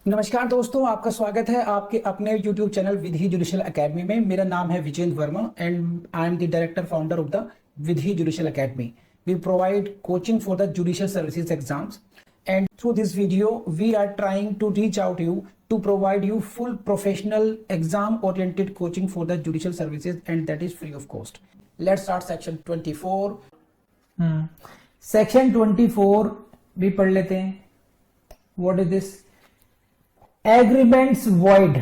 नमस्कार दोस्तों, आपका स्वागत है आपके अपने YouTube channel Vidhi judicial academy में। मेरा नाम है Vijendra Verma and I am the director founder of the Vidhi judicial academy. We provide coaching for the judicial services exams, and through this video we are trying to reach out to you to provide you full professional exam oriented coaching for the judicial services, and that is free of cost. Let's start section 24. Section 24 भी पढ़ लेते हैं। What is this? Agreements void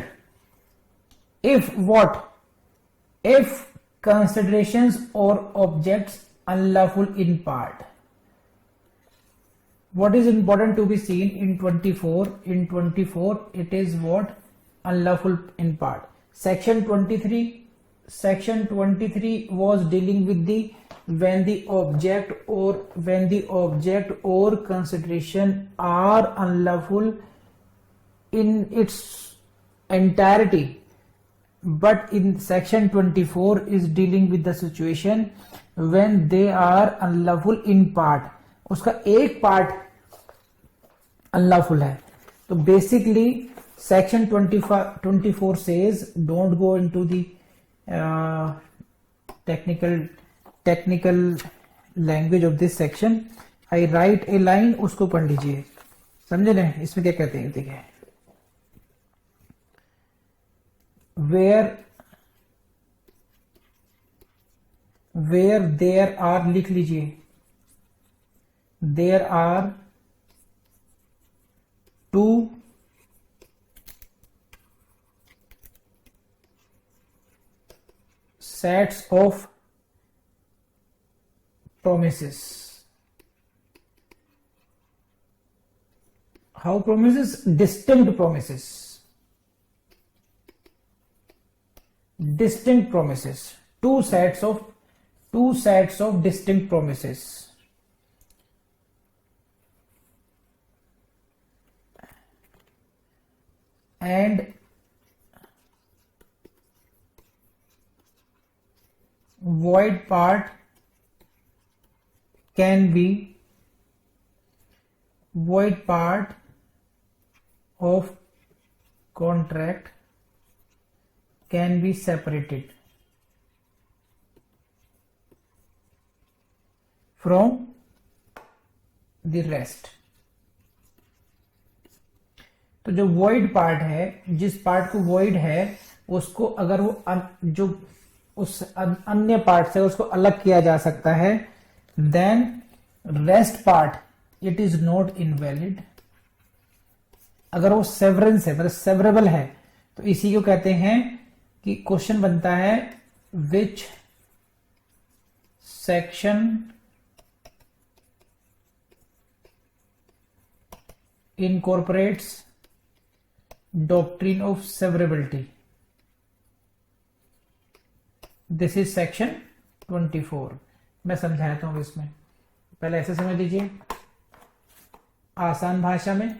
if what? If considerations or objects unlawful in part. What is important to be seen in 24? In 24 it is what? Unlawful in part. Section 23 was dealing with the when the object or consideration are unlawful in its entirety, but in section 24 is dealing with the situation when they are unlawful in part. उसका एक part unlawful है। तो basically section 24 says don't go into the technical language of this section. I write a line, उसको पढ़ लीजिए, समझे ना इसमें क्या कहते हैं। देखिए, where there are, लिख लीजिए, there are two sets of promises. How promises? Distinct promises. Distinct promises. Two sets of distinct promises. And void part of contract can be separated from the rest. तो जो void part है, जिस part को void है, उसको अगर वो जो उस अन्य पार्ट से उसको अलग किया जा सकता है, then rest part it is not invalid. अगर वो severance है, मतलब severable है, तो इसी को कहते हैं कि क्वेश्चन बनता है which section incorporates doctrine of severability. This is section 24. मैं समझाता हूं इसमें, पहले ऐसे समझ लीजिए आसान भाषा में,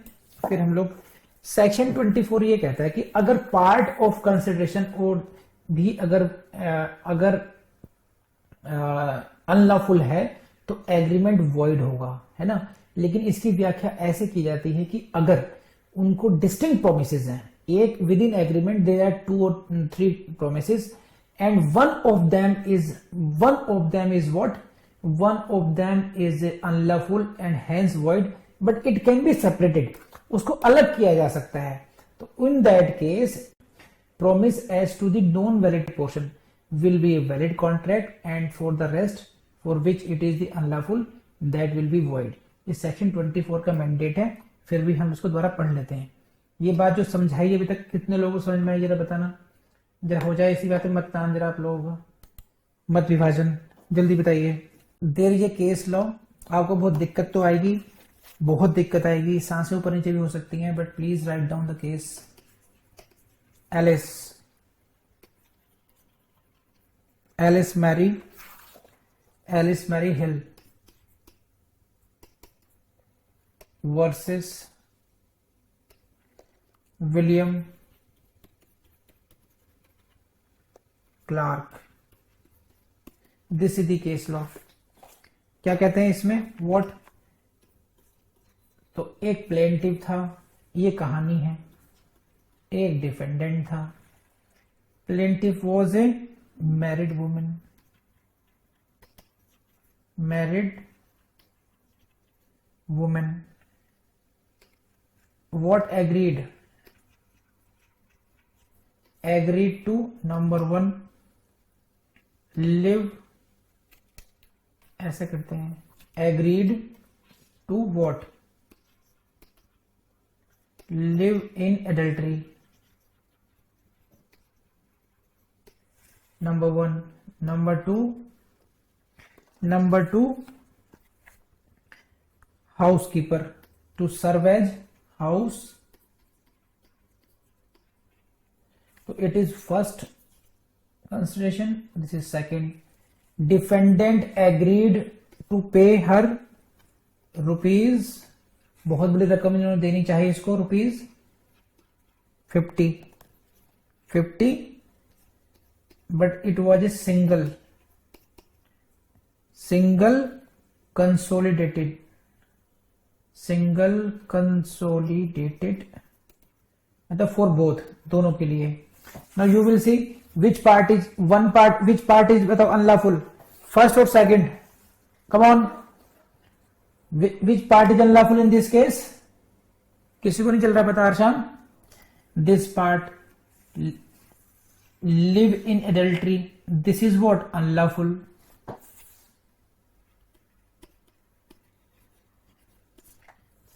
फिर हम लोग सेक्शन 24 ये कहता है कि अगर पार्ट ऑफ कंसिडरेशन और भी अगर अनलॉफुल है तो एग्रीमेंट वॉइड होगा, है ना। लेकिन इसकी व्याख्या ऐसे की जाती है कि अगर उनको डिस्टिंक्ट प्रोमिसेस हैं, एक with in agreement there are 2 or 3 promises and one of them is what? One of them is unlawful and hence void, but it can be separated. उसको अलग किया जा सकता है। तो in that case, promise as to the non-valid portion will be a valid contract, and for the rest for which it is the unlawful, that will be void. ये section 24 का mandate है। फिर भी हम इसको दोबारा पढ़ लेते हैं। ये बात जो समझाई अभी तक कितने लोगों को समझ में आई, जरा बताना, जरा हो जाए इसी बात में मतदान, जरा आप लोगों का मत विभाजन जल्दी बताइए। देर ये केस लॉ, आपको बहुत दिक्कत तो आएगी, बहुत दिक्कत आएगी, सांसें ऊपर नीचे भी हो सकती हैं, but please write down the case. Alice Mary Hill versus William Clark. This is the case law. क्या कहते हैं इसमें? व्हाट? तो एक प्लेंटिव था, ये कहानी है, एक डिफेंडेंट था। Plaintiff was a married women, married women. What agreed? Agreed to number 1 live, ऐसे करते हैं, agreed to what? Live in adultery. Number 1. Number 2 housekeeper, to serve as house. So it is first consideration, this is second. Defendant agreed to pay her rupees, बहुत बड़ी रकम इन्होंने देनी चाहिए इसको, rupees 50, but it was a single consolidated, मतलब for both, दोनों के लिए. Now you will see which part is मतलब unlawful, first or second? Come on, which part is unlawful in this case? किसी को नहीं चल रहा पता Arshan? This part, live in adultery, this is what? Unlawful.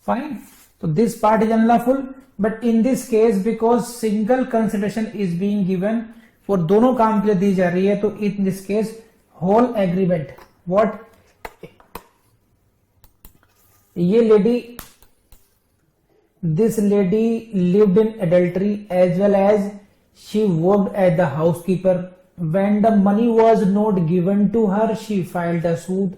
Fine. So this part is unlawful, but in this case because single consideration is being given for दोनों काम के लिए दी जा रही है, तो in this case whole agreement, what? ये lady, this lady lived in adultery as well as she worked as the housekeeper. When the money was not given to her, she filed a suit,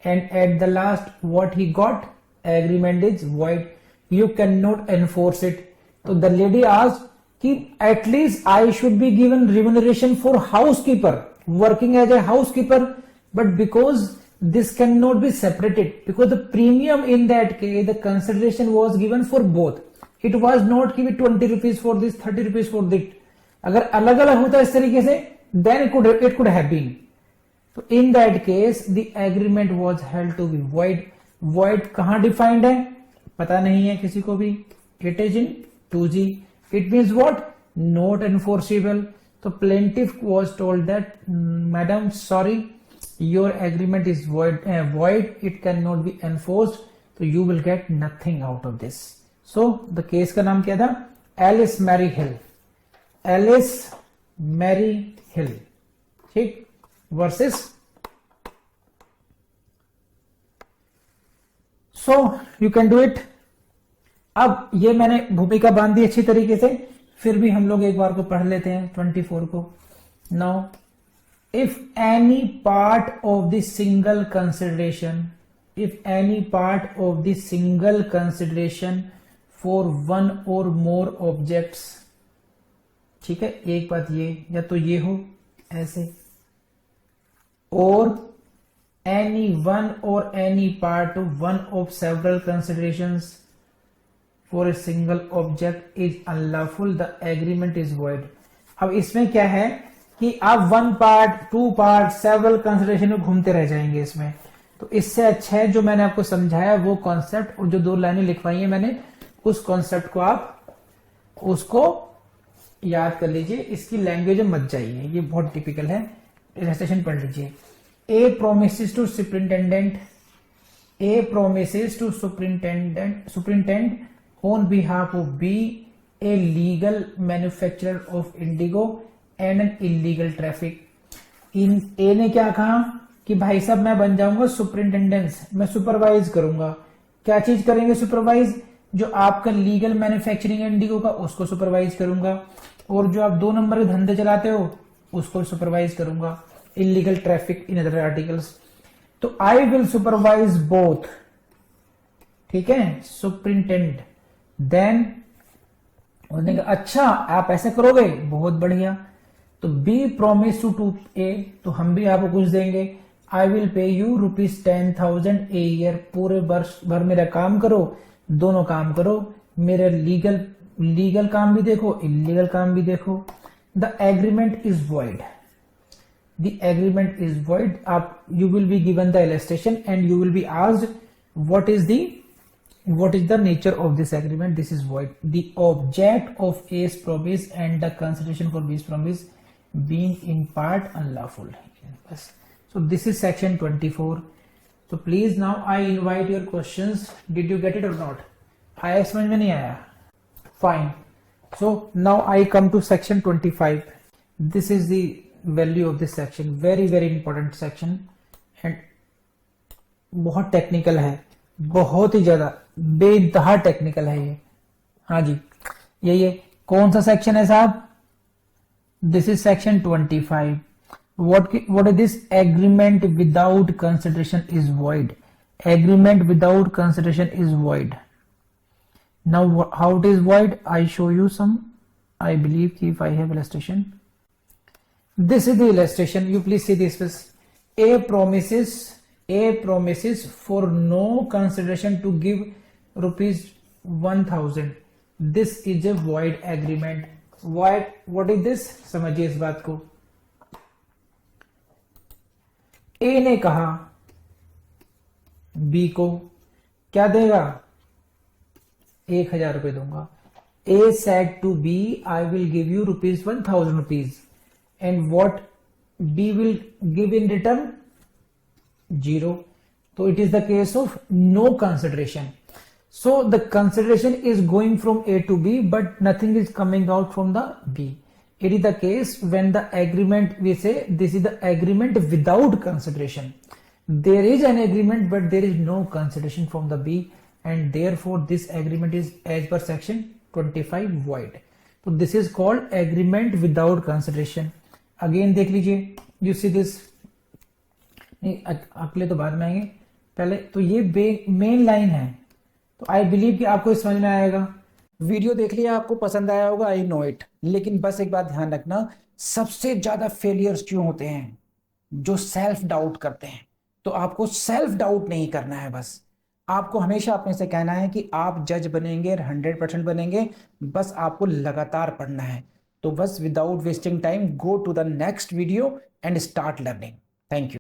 and at the last what he got? Agreement is void. You cannot enforce it. So the lady asked कि at least I should be given remuneration for housekeeper, working as a housekeeper, but because this cannot be separated, because the premium in that case, the consideration was given for both. It was not given 20 rupees for this, 30 rupees for that. अगर अलग अलग होता इस तरीके से, then it could have been. So in that case, the agreement was held to be void. Void कहां defined है पता नहीं है किसी को भी. It is in 2G. It means what? Not enforceable. So plaintiff was told that, madam, sorry, your agreement is void. It cannot be enforced. So you will get nothing out of this. So the case का नाम क्या था? Alice Mary Hill. Alice Mary Hill. ठीक, versus. So you can do it. अब ये मैंने भूमिका बांध दी अच्छी तरीके से, फिर भी हम लोग एक बार को पढ़ लेते हैं 24 को. Now if any part of the single consideration for one or more objects, ठीक है, एक बात ये, या तो ये हो ऐसे, और any one or any part of one of several considerations for a single object is unlawful, the agreement is void. अब इसमें क्या है कि आप 1 part, 2 part, several consideration में घूमते रह जाएंगे इसमें. तो इससे अच्छा है जो मैंने आपको समझाया वो कॉन्सेप्ट, और जो 2 लाइनें लिखवाई है मैंने, उस कॉन्सेप्ट को आप उसको याद कर लीजिए. इसकी लैंग्वेज में मत जाइए, ये बहुत टिपिकल है. रेजिस्ट्रेशन पढ़ लीजिए. A promises to superintend on behalf of B a legal manufacturer of indigo and an illegal traffic. In A ने क्या कहा कि भाई साहब मैं बन जाऊंगा सुपरिंटेंडेंस, मैं सुपरवाइज करूंगा. क्या चीज करेंगे सुपरवाइज? जो आपका लीगल मैन्युफैक्चरिंग इंडिगो का उसको सुपरवाइज करूंगा, और जो आप 2 नंबर के धंधे चलाते हो उसको सुपरवाइज करूंगा. illegal traffic in other articles. तो I will supervise both. ठीक है, superintend. Then उन्होंने कहा अच्छा आप ऐसे करोगे, बहुत बढ़िया. तो B promise to A, तो हम भी आपको कुछ देंगे. I will pay you ₹10,000 a year. पूरे वर्ष भर मेरा काम करो, दोनों काम करो, मेरे लीगल लीगल काम भी देखो, इलीगल काम भी देखो। The agreement is void. The agreement is void. आप you will be given the illustration and you will be asked what is the nature of this agreement. This is void. The object of A's promise and the consideration for B's promise being in part unlawful. So this is section 24. So please now I invite your questions. Did you get it or not? आया समझ में नहीं आया? Fine. So now I come to section 25. This is the value of this section. Very very important section and बहुत technical है, बहुत ही ज्यादा बेइंतहा technical है ये। हाँ जी, ये कौन सा सेक्शन है साहब? This is section 25. what is this? Agreement without consideration is void. Agreement without consideration is void. Now how it is void? I show you some. I believe if I have illustration. This is the illustration. You please see this. A promises for no consideration to give rupees 1000. This is a void agreement. What is this? समझिए इस बात को। A ने कहा B को क्या देगा? 1000 रुपए दूंगा। A said to B, I will give you rupees 1000 rupees. And what B will give in return? 0. So it is the case of no consideration. So the consideration is going from A to B, but nothing is coming out from the B. It is the case when the agreement, we say this is the agreement without consideration. There is an agreement, but there is no consideration from the B, and therefore this agreement is as per section 25 void. So this is called agreement without consideration. Again देख लीजिए, you see this, नहीं अगले तो बाद में आएंगे, पहले तो ये मेन लाइन है। तो आई बिलीव कि आपको समझ में आएगा। वीडियो देख लिया, आपको पसंद आया होगा, आई नो इट। लेकिन बस एक बात ध्यान रखना, सबसे ज्यादा फेलियर्स क्यों होते हैं? जो सेल्फ डाउट करते हैं। तो आपको सेल्फ डाउट नहीं करना है, बस आपको हमेशा अपने से कहना है कि आप जज बनेंगे, 100% बनेंगे। बस आपको लगातार पढ़ना है। तो बस without wasting time, go to the next video and start learning. Thank you.